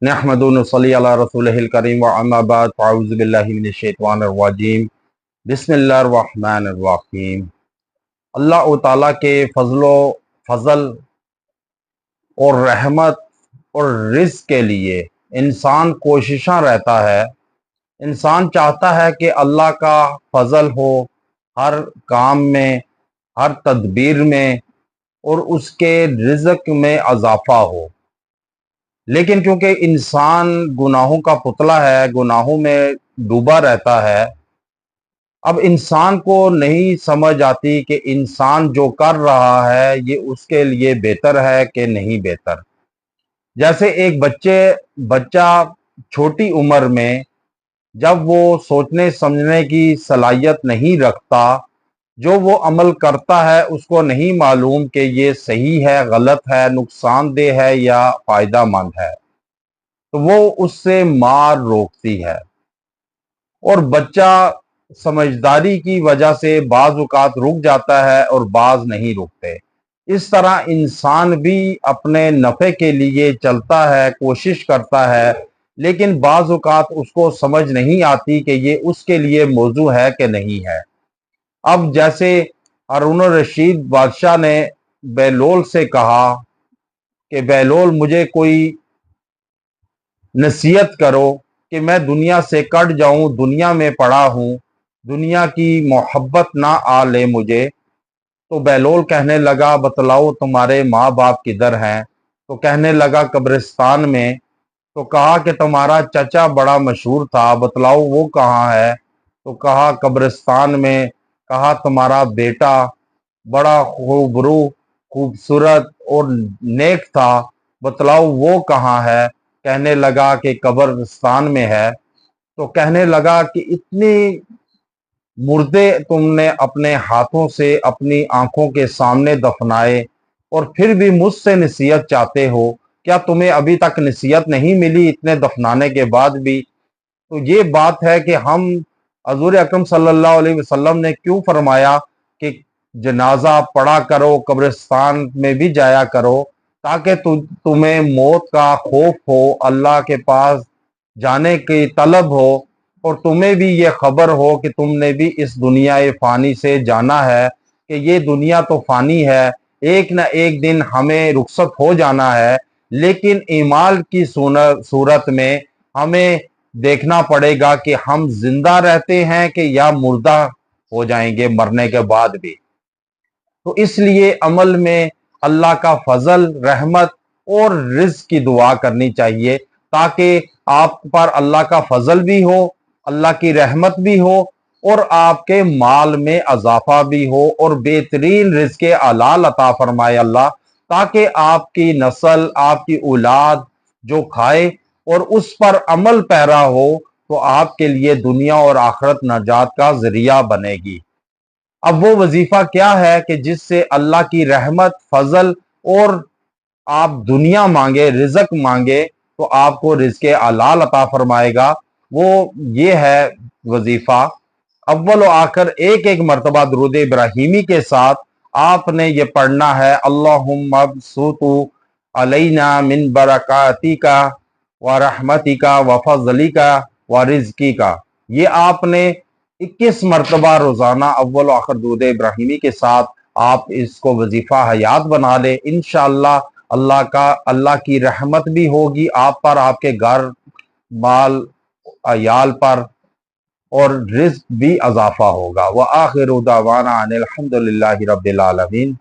نحمد و نصلی علی رسولہ الکریم واما بعد فاعوذ باللہ من الشیطان الرجیم بسم اللہ الرحمن الرحیم۔ اللہ تعالیٰ کے فضل اور رحمت اور رزق کے لیے انسان کوششاں رہتا ہے۔ انسان چاہتا ہے کہ اللہ کا فضل ہو ہر کام میں، ہر تدبیر میں، اور اس کے رزق میں اضافہ ہو، لیکن کیونکہ انسان گناہوں کا پتلا ہے، گناہوں میں ڈوبا رہتا ہے، اب انسان کو نہیں سمجھ آتی کہ انسان جو کر رہا ہے یہ اس کے لیے بہتر ہے کہ نہیں بہتر۔ جیسے ایک بچہ چھوٹی عمر میں جب وہ سوچنے سمجھنے کی صلاحیت نہیں رکھتا، جو وہ عمل کرتا ہے اس کو نہیں معلوم کہ یہ صحیح ہے، غلط ہے، نقصان دہ ہے یا فائدہ مند ہے، تو وہ اس سے مار روکتی ہے، اور بچہ سمجھداری کی وجہ سے بعض اوقات رک جاتا ہے اور بعض نہیں رکتے۔ اس طرح انسان بھی اپنے نفع کے لیے چلتا ہے، کوشش کرتا ہے، لیکن بعض اوقات اس کو سمجھ نہیں آتی کہ یہ اس کے لیے موضوع ہے کہ نہیں ہے۔ اب جیسے ہارون الرشید بادشاہ نے بہلول سے کہا کہ بہلول مجھے کوئی نصیحت کرو کہ میں دنیا سے کٹ جاؤں، دنیا میں پڑا ہوں، دنیا کی محبت نہ آ لے مجھے۔ تو بہلول کہنے لگا بتلاؤ تمہارے ماں باپ کدھر ہیں؟ تو کہنے لگا قبرستان میں۔ تو کہا کہ تمہارا چچا بڑا مشہور تھا، بتلاؤ وہ کہاں ہے؟ تو کہا قبرستان میں۔ کہا تمہارا بیٹا بڑا خوبصورت اور نیک تھا، بتلاؤ وہ کہاں ہے؟ کہنے لگا کہ قبرستان میں ہے۔ تو کہنے لگا کہ اتنی مردے تم نے اپنے ہاتھوں سے اپنی آنکھوں کے سامنے دفنائے، اور پھر بھی مجھ سے نصیحت چاہتے ہو؟ کیا تمہیں ابھی تک نصیحت نہیں ملی اتنے دفنانے کے بعد بھی؟ تو یہ بات ہے کہ ہم حضور اکرم صلی اللہ علیہ وسلم نے کیوں فرمایا کہ جنازہ پڑھا کرو، قبرستان میں بھی جایا کرو، تاکہ تمہیں موت کا خوف ہو، اللہ کے پاس جانے کی طلب ہو، اور تمہیں بھی یہ خبر ہو کہ تم نے بھی اس دنیا فانی سے جانا ہے، کہ یہ دنیا تو فانی ہے، ایک نہ ایک دن ہمیں رخصت ہو جانا ہے، لیکن اعمال کی صورت میں ہمیں دیکھنا پڑے گا کہ ہم زندہ رہتے ہیں کہ یا مردہ ہو جائیں گے مرنے کے بعد بھی۔ تو اس لیے عمل میں اللہ کا فضل، رحمت اور رزق کی دعا کرنی چاہیے، تاکہ آپ پر اللہ کا فضل بھی ہو، اللہ کی رحمت بھی ہو، اور آپ کے مال میں اضافہ بھی ہو، اور بہترین رزق حلال عطا فرمائے اللہ، تاکہ آپ کی نسل، آپ کی اولاد جو کھائے اور اس پر عمل پیرا ہو، تو آپ کے لیے دنیا اور آخرت نجات کا ذریعہ بنے گی۔ اب وہ وظیفہ کیا ہے کہ جس سے اللہ کی رحمت، فضل اور آپ دنیا مانگے، رزق مانگے تو آپ کو رزق حلال عطا فرمائے گا۔ وہ یہ ہے وظیفہ۔ اول و آخر ایک مرتبہ درود ابراہیمی کے ساتھ آپ نے یہ پڑھنا ہے، اللہم ابسط علینا من برکاتک و رحمتک و فضلک و رزقک۔ یہ آپ نے 21 مرتبہ روزانہ اول و آخر درود ابراہیمی کے ساتھ آپ اس کو وظیفہ حیات بنا لے، انشاءاللہ اللہ کی رحمت بھی ہوگی آپ پر، آپ کے گھر بال عیال پر، اور رزق بھی اضافہ ہوگا۔ وآخر دعوانا ان الحمد للہ رب العالمین۔